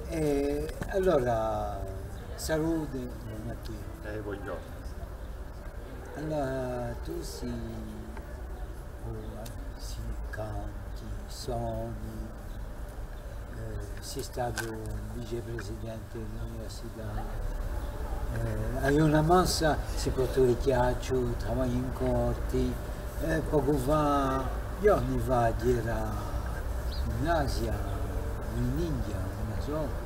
Allora, salute, buonasera. Voglio. Allora, tu si canti, suoni, sei stato vicepresidente dell'università, hai una massa, si può chiaccio, lavori in corti, poco fa, giorni fa, era in Asia, in India, non so.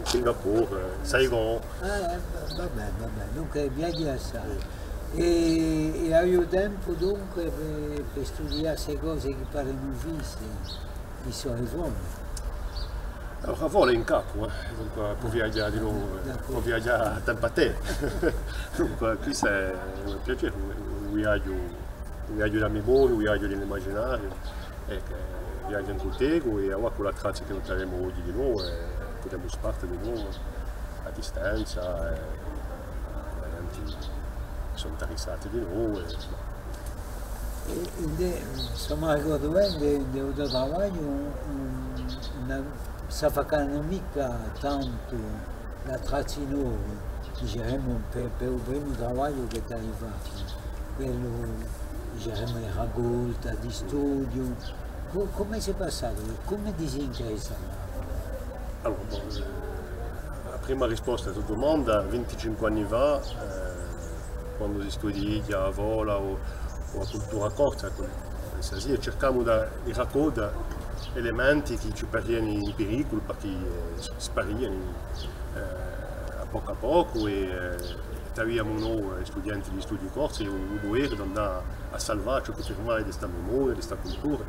Singapore, Saigon. Vabbè, dunque viaggi assai. E avevo tempo dunque per studiare queste cose che pare non viste, i suoi fondi. Allora, a vola in capo, dunque può viaggiare di nuovo, può viaggiare a tempo a te. Dunque, questo è un piacere, un viaggio da memoria, un viaggio dell'immaginario, un viaggio in cultego e ora con la traccia che noi faremo oggi di nuovo, potremo spartire di nuovo a distanza, sono interessati di nuovo. Insomma, ricordo bene, devo trovare sa facendo mica tanto la traccia nuova, diciamo, per il primo lavoro che ti hai fatto, quello, diciamo, di raccolta, di studio. Come sei passato? Come ti sei interessato? Allora, la prima risposta alla tua domanda, 25 anni fa, quando si studia a vola o a cultura corta, cerchiamo di raccogliere elementi che ci parevano in pericolo perché sparivano a poco e avevamo noi studenti di studi corsi un dovere di andare a salvare ciò che fermare di questa memoria, di questa cultura,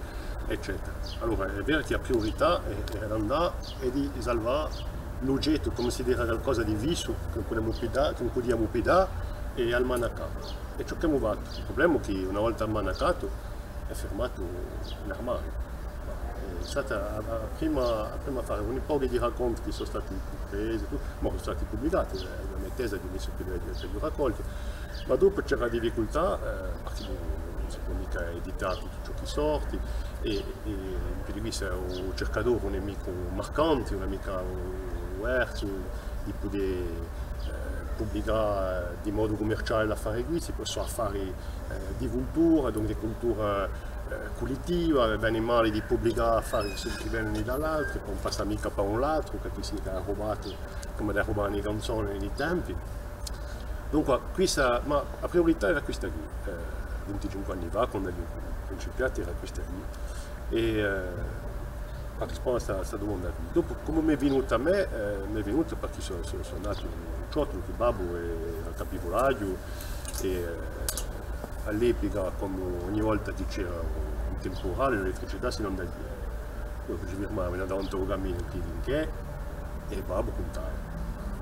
eccetera. Allora è vero che la priorità è andare e di salvare l'oggetto, come si dice qualcosa di viso che non possiamo pedare e almanacare. E ciò che abbiamo fatto. Il problema è che una volta almanacato è fermato l'armadio. È stata prima a fare un po' di racconti che sono stati presi, ma sono stati pubblicati, la mia tesi all'inizio che li ho raccolti, ma dopo c'era difficoltà perché non si può mica editare tutto ciò che sorti e per questo ho cercato un nemico marcante, un amico diverso di poter pubblicare di modo commerciale l'affare qui, si possono fare di cultura, quindi di cultura collettiva, animali di pubblicare affari che vengono dall'altro, che non passa mica per un altro, che si è rubato come da rubare le canzoni nei tempi. Dunque, ma la priorità era questa qui, 25 anni fa, quando abbiamo principiato era questa qui. E la risposta a questa domanda qui. Dopo, come mi è venuta a me, mi è venuta perché sono nato in un ciotolo, che babbo era capivolaggio e all'epoca, come ogni volta che c'era un temporale, l'elettricità si non dà via. Dopo ci fermavo davanti a un cammino che e babbo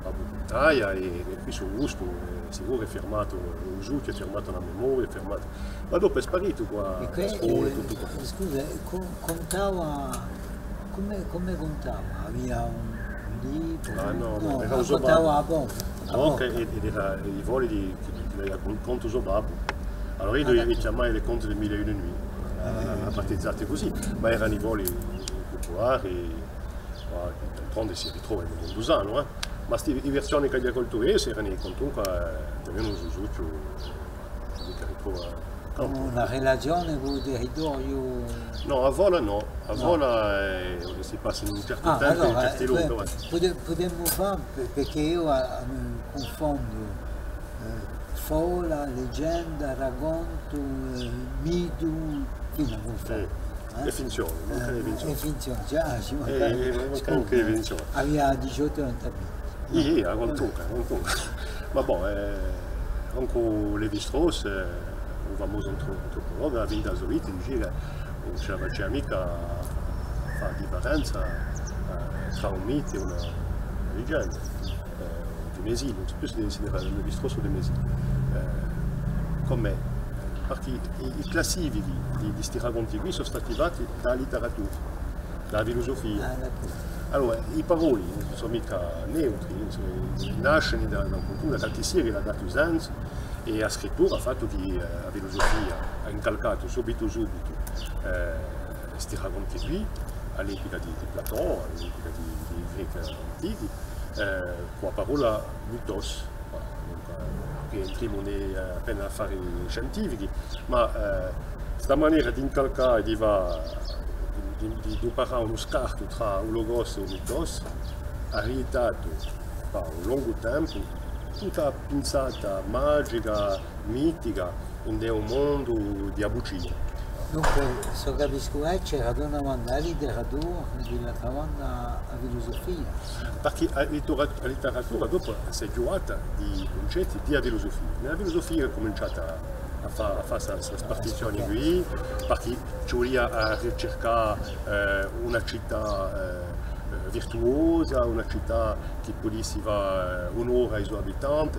contaia e qui sul gusto sicuro è fermato un giudice, è fermato una memoria, è fermato. Ma dopo è sparito qua a scuola e tutto qua. Scusa, contava, come contava? Aveva un libro? No, era un contava a poco. Ed era i voli di conto babbo. Allora io dovevo chiamare le conti del 1001 a battezzate così, ma erano i voli popolari, d'altronde si ritrova in mondo usano, ma queste versioni che gli agricoltori erano comunque davvero un usuccio che ritrova. Una relazione con il territorio? No, a vola no, a vola si passa in un certo tempo, in certi luoghi. Potremmo fare, perché io confondo favola, leggenda, racconto, mito, fino a confondo. Le finzioni, manca le finzioni. Le finzioni, ci manca le finzioni. Aveva 18 anni. Sì, a quantunque. Ma bon, anche Lévi-Strauss, un famoso antropologo, ha vinto la sua vita, dice che non c'è mica fa differenza tra un mito e una leggenda. Di Mesino, non so più se si dice Lévi-Strauss o di Mesino. Com'è? Perché i classifici di questi racconti qui sono stati fatti dalla letteratura, dalla filosofia. Allora, i paroli non sono mica neutri, nascono da una cultura tanti secoli, da tanti anni, e la scrittura ha fatto che la filosofia ha incalcato subito questi racconti qui, all'epoca di Platone, all'epoca di Greci antichi, con la parola mythos. Che entriamo appena affari scientifici, ma questa maniera di incalcare, di operare uno scarto tra un logos e un mythos ha aiutato per un lungo tempo tutta pensata magica, mitica, in un mondo di bugie. Dunque, so capisco c'era una banda a letteratura e l'altra banda a filosofia. Perché la letteratura dopo si è giocata di concetti di filosofia. Nella filosofia è cominciata a fare questa spartizione qui, perché ci voleva ricercare una città virtuosa, una città che potesse fare onore ai suoi abitanti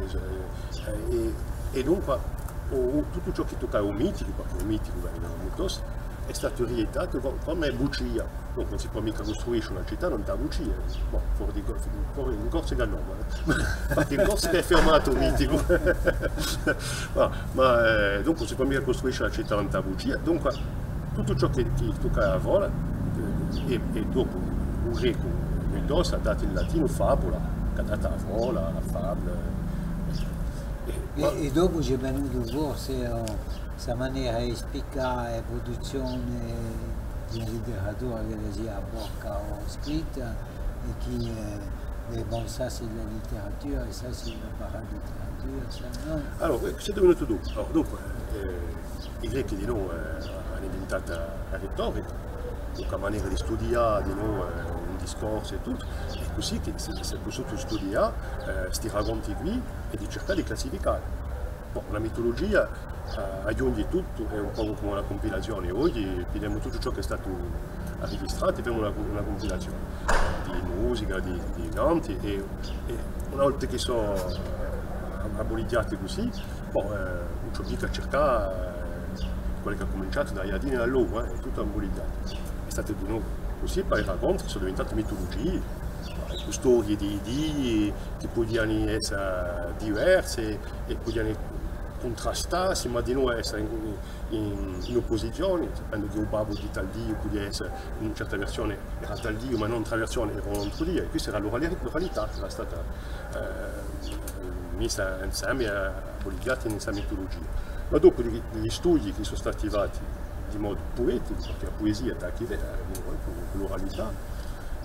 e dunque tutto ciò che tocca al mitico, perché il mitico è un mythos, è stato reittato come bugia. Non si può mica costruire una città, non da bugia. Boh, fuori in Corsica no, perché in Corsica è fermato il mitico. ma dunque non si può mica costruire una città, non da bugia. Dunque tutto ciò che tocca a vola e dopo un greco, il mythos ha dato in latino favola, che ha dato a vola, a fabula. E dopo c'è venuto forse questa maniera di spiegare la produzione di letteratura che sia a bocca o scritta e chi pensasse alla letteratura e sa se la parola letteratura, no? Allora, c'è venuto dopo. Dopo i greci di noi hanno inventato la retorica, la maniera di studiare di noi un discorso e tutto, e così che si è potuto studiare questi racconti qui e di cercare di classificare. Bon, la mitologia aggiunge tutto, è un po' come una compilazione. Oggi vediamo tutto ciò che è stato registrato e abbiamo una compilazione di musica, di canti e una volta che sono abboligiati così, bon, non c'è mica a cercare quello che ha cominciato da Iadini a Lovo, è tutto abboligiato. È stato di nuovo così per i racconti che sono diventate mitologie, storie di dei che possono essere diverse e possono contrastarsi, ma di noi essere in opposizione, sapendo che un babbo di tal Dio poteva essere in una certa versione era tal Dio, ma non traversione era un altro Dio, e questa era l'oralità che era stata messa insieme, abboligiata in questa mitologia. Ma dopo gli studi che sono stati fatti di modo poetico, perché la poesia è anche con l'oralità,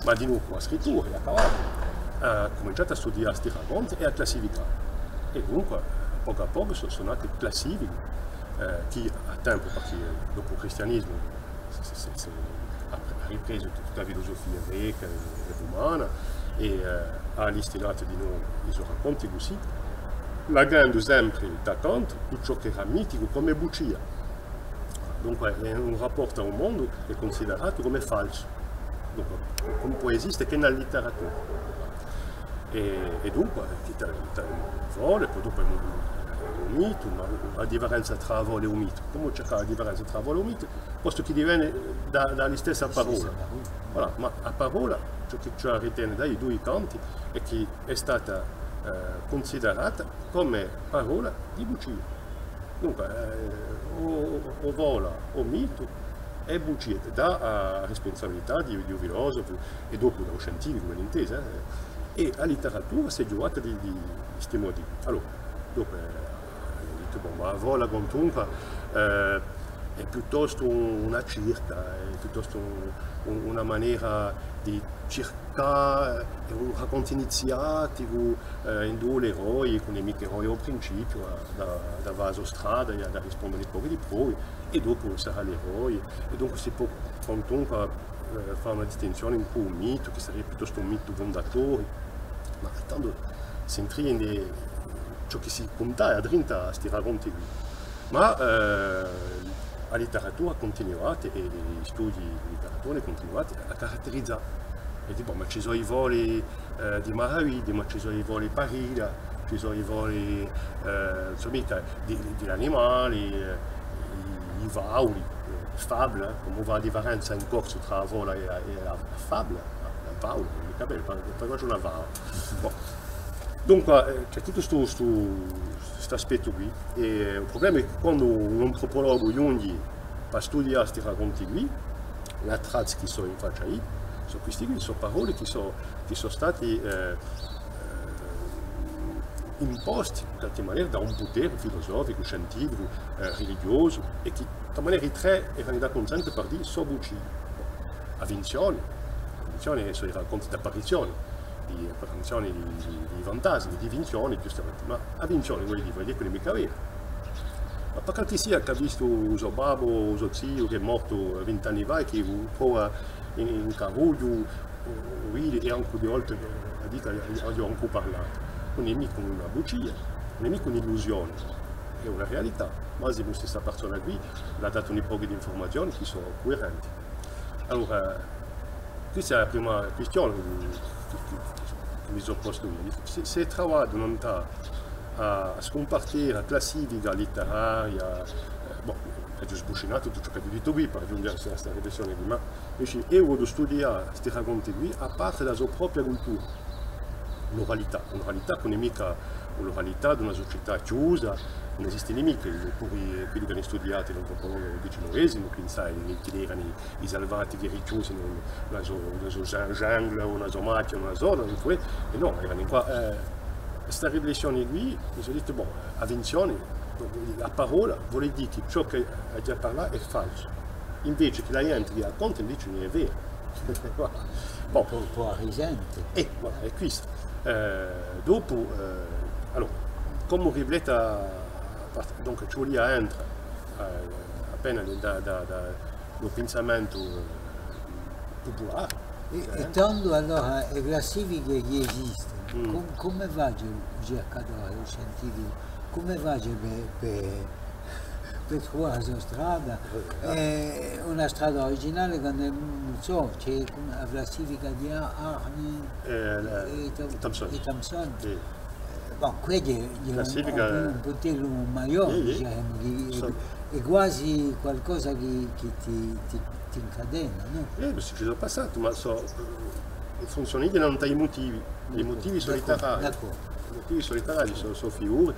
ma di nuovo con la scrittura e a cavallo, ha cominciato a studiare questi racconti e a classificare. E dunque, poco a poco sono nate classifiche che a tempo, perché dopo il cristianesimo ha ripreso tutta la filosofia greca e romana e ha istilato di nuovo i suoi racconti così, lasciando sempre da canto tutto ciò che era mitico come bugia. Dunque è un rapporto a un mondo che è considerato come falso, dunque, come può esistere che nella letteratura. E dunque vuole, poi dopo un mito, la differenza tra vola e un mito. Come cercare la differenza tra vola e un mito? Posto che diviene dalla stessa parola. Voilà, ma a parola, ciò che ci ritiene dai due canti è che è stata considerata come parola di bugia. Dunque, o vola o mito è bugia, dà responsabilità di un filosofo e dopo da un scientifico, ben intesa, e la letteratura si è giocata di questi modi. Allora, dopo la vola comunque è piuttosto una circa, è piuttosto una maniera di cercare un racconto iniziatico in due l'eroe, con i miei eroi al principio, da vaso strada, da rispondere ai pochi di prove, e dopo sarà l'eroe, e dunque si può comunque fare una distinzione un po' un mito, che sarebbe piuttosto un mito fondatore, ma tanto si entra ciò che si conta dentro a questi racconti qui. Ma la letteratura ha continuato e gli studi di letteratura continuati a caratterizzare. E tipo, ma ci sono i voli di meraviglia, ma ci sono i voli pariglia, ci sono i voli di animali, i vauli, le fabule, come va la differenza in corso tra la vola e la fabula, la vaula, mica bene, per cosa una vaula. Dunque c'è tutto questo aspetto qui, e il problema è che quando un antropologo giunge per studiare questi racconti qui, la traccia che sono in faccia lì, sono questi qui, sono parole che sono stati imposti in qualche maniera da un potere filosofico, scientifico, religioso e che in maniera i tre erano da consente per dire sono bucci. A Vincione sono i racconti d'apparizioni, di apparizioni di fantasmi, di Vincione giustamente, ma a Vincione vuol dire che non è mica vero. Ma per qualche sia che ha visto uso babbo, uso zio che è morto 20 anni fa e che trova in Caruglio, e anche di volte a dita gli ho anche parlato. Non è mica una bugia, non è mica un'illusione, è una realtà. Ma se questa persona qui ha dato un po' di informazioni che sono coerenti. Allora, questa è la prima questione che mi sono posto io. Se il lavoro non sta a scompartire la classifica letteraria, è già sbucinato tutto ciò che ho detto qui per giungere a questa riflessione qui, ma invece io devo studiare questi racconti qui a parte della sua propria cultura, un'oralità che non è mica un'oralità di una società chiusa, non esiste nemica, quelli che hanno studiato l'antropologo del XIX, quindi sai, che erano i salvati richiusi in una sua jungle, una sua macchia, una zona, e no, erano qua. Questa riflessione qui, mi sono detto, a Vincione, la parola vuol dire che ciò che ha già parlato è falso, invece che la gente che racconta invece non è vero. Un po' risente. È questo. Dopo, allora, come rifletta, donc ci vuole entra appena dal pensamento popolare. E tanto allora le classifiche che esistono, come va il cercatore, il scientifico, come va per trovare la sua strada? Una strada originale che non so, c'è la classifica di Arne e Thompson. Quelli è un potere maggiore, diciamo, è quasi qualcosa che ti incadena, no? Ci sono passato, ma funziona non dai motivi, i motivi sono letterari. I motivi sono letterari, sono figure.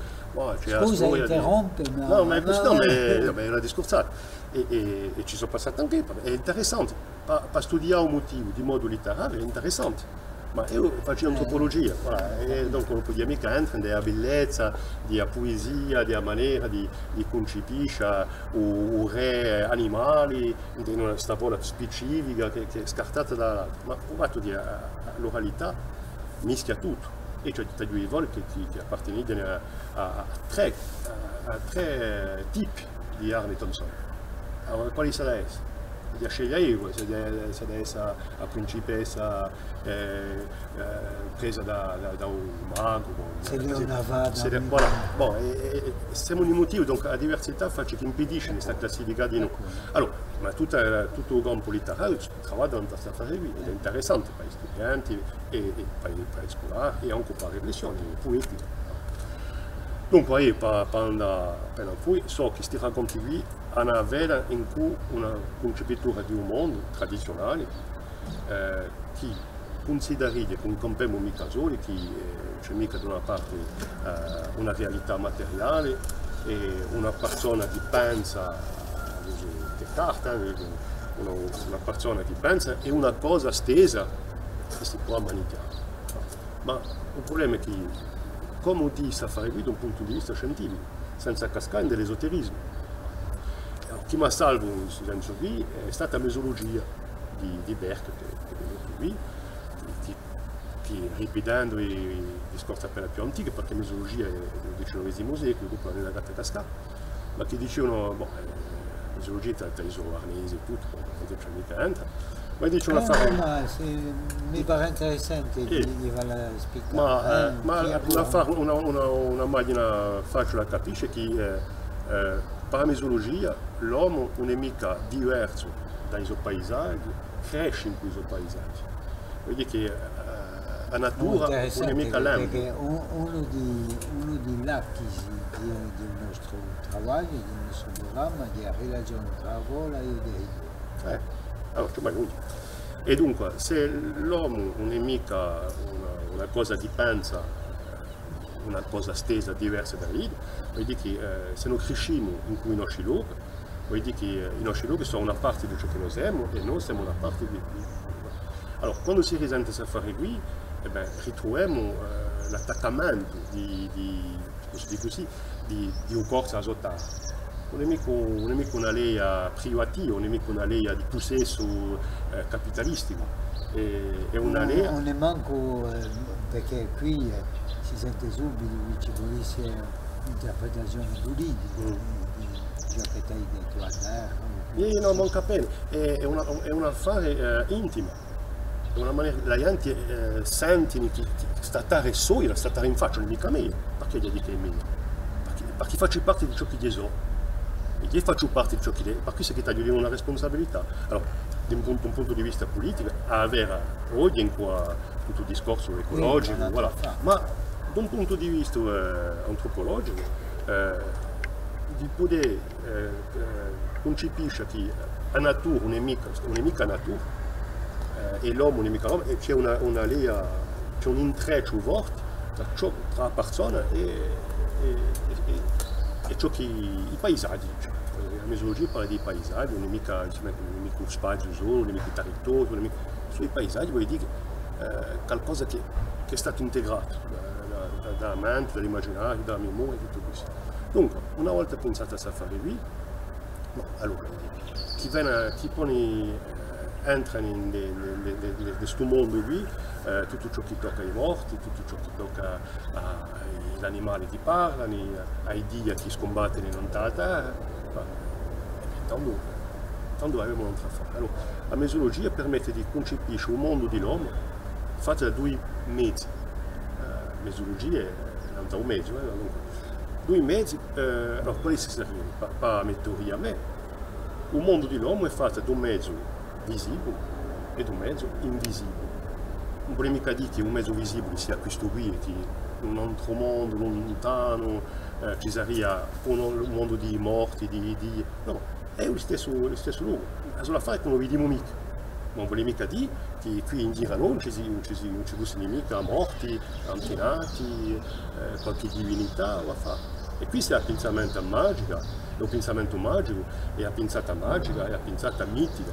Scusa, interrompe, ma... No, ma è una discorsata. E ci sono passato anche, è interessante. Per studiare un motivo di modo letterario è interessante. Ma io faccio antropologia, e dunque non podia mica entrare nella bellezza, della poesia, della maniera di concepire o re animali, in una stavola specifica che è scartata dall'altro. Ma ho fatto dire, l'oralità mischia tutto, e cioè ti due volte che appartengono a tre tipi di Arne Thompson. Allora, quali saranno? Di scegliere io, se deve essere la principessa presa da un mago. Se Leona va siamo un motivo, donc la diversità faccia che impedisce questa classifica di noi. Allora, ma tutto il campo letterario lavora in questa fase qui, ed è interessante per gli studenti e per gli scolari e anche per riflessioni poetiche. Dunque, io appena poi so che questi racconti qui hanno una vera in cui una concepitura di un mondo tradizionale che consideri come campiamo mica soli, che c'è mica da una parte una realtà materiale e una persona che pensa di carta, una persona che pensa è una cosa stesa che si può manipolare. Ma il problema è che come dice a fare qui da un punto di vista scientifico, senza cascare nell'esoterismo. Chi mi ha salvo in senso qui è stata la mesologia di Berck, che è venuto qui, che ripetendo i discorsi appena più antichi, perché la mesologia è del XIX secolo, dopo la gatta cascata, ma che dicevano, la mesologia è isola arnese e tutto, non c'è mica entra. Ma dice una ma mi pare interessante di spiegare. Una macchina facile da capire che per la mesologia l'uomo non è mica diverso dai suoi paesaggi, cresce in quei suoi paesaggi. Vuol dire che la natura non è mica l'uomo. Perché uno dei lati del nostro lavoro, del nostro programma, è la relazione tra la vola e il diritto. Allora, c'è mai lui. E dunque, se l'uomo non è mica una cosa di pensa, una cosa stesa, diversa da lì, vuol dire che se non cresciamo in cui nasce loro, vuol dire che i nostri luoghi sono una parte di ciò che noi siamo e noi siamo una parte di... Allora, quando si risente a fare qui, ritroviamo l'attaccamento di un corso a zottare. Non è mica una legge privativa, non è mica una legge di possesso capitalistico. È una legge... Non è manco, perché qui si sente subito che ci vuole essere un'interpretazione politica di ciò che ti hai detto a terra. No, non capisco, è un affare intimo. È una maniera, la gente sente che stare soli, stare in faccia, non è mica meglio. Perché gli dico che è meglio? Perché faccio parte di ciò che gli so. E io faccio parte di ciò che perché se ti hai una responsabilità. Allora, da un punto di vista politico, avere oggi in qua tutto il discorso ecologico, voilà. Ma da un punto di vista antropologico, di poter concepire che la natura non è mica natura, e l'uomo non è mica l'uomo, e c'è una linea, c'è un intreccio forte tra la persona e ciò che i paesaggi. La mesologia parla dei paesaggi, non è mica un spazio solo, non è mica un territorio, sui paesaggi vuol dire qualcosa che è stato integrato dalla mente, dall'immaginario, dalla memoria e tutto questo. Dunque, una volta pensato a fare qui, allora, chi entra in questo mondo qui, tutto ciò che tocca ai morti, tutto ciò che tocca agli animali che parlano, ai dio che scombattono in tanta terra, tanto abbiamo un'altra fare. Allora, la mesologia permette di concepire un mondo dell'uomo fatto da due mezzi. Mesologia è un mezzo, due mezzi, allora quali si servono? Per mettere a me. Un mondo dell'uomo è fatto da un mezzo visibile e da un mezzo invisibile. Non può mica dire che un mezzo visibile sia questo qui, che un altro mondo lontano, ci sarebbe un mondo di morti, no, è lo stesso luogo. La sola fare è che non lo vediamo mica. Non vuole mica dire che qui in giro non ci sono mica morti, antenati, qualche divinità o a fare. E qui c'è la pensamento magica, il pensamento magico, e la pensata magica, e la pensata mitica,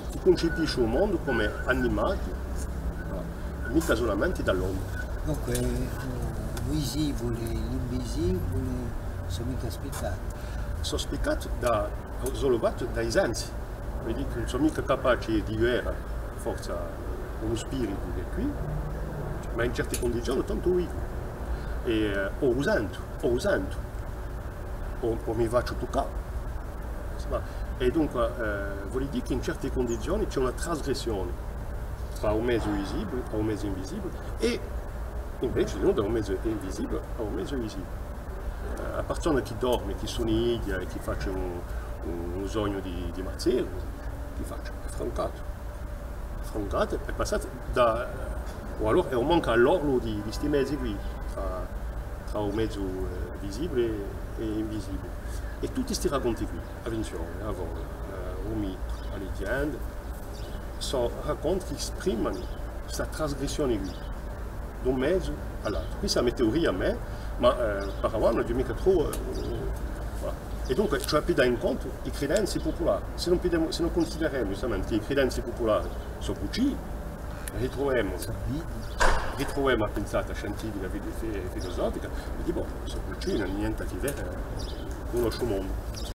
che concepisce un mondo come animato, mica solamente dall'uomo. Dunque, il visibile e l'invisibile sono mica spiccati. Sono spiccati sollevato dai sensi, vedi che non sono mica capaci di vedere forza uno spirito che è qui, ma in certe condizioni tanto vivo. E o usando, o mi faccio toccare. E dunque vuol dire che in certe condizioni c'è una trasgressione tra un mezzo visibile e un mezzo invisibile, e invece non da un mezzo invisibile a un mezzo visibile. La persona che dorme, che soniglia e che fa un sogno di mazzero, che faccia? È francato, è passato da... o allora è un manco all'orlo di questi mezzi qui, tra un mezzo visibile e invisibile. E tutti questi racconti qui, attenzione, un mito, alle leggende, sono racconti che esprimono questa trasgressione qui, da un mezzo all'altro. Questa è una teoria a me, ma apparemment non è mica troppo. E dunque ci più da incontro i credenze popolari. Se non consideriamo giustamente che i credenze popolari sono cucini, ritroviamo la pensata scientifica e filosofica, e dico, sono cucini, non niente a che vedere con il nostro mondo.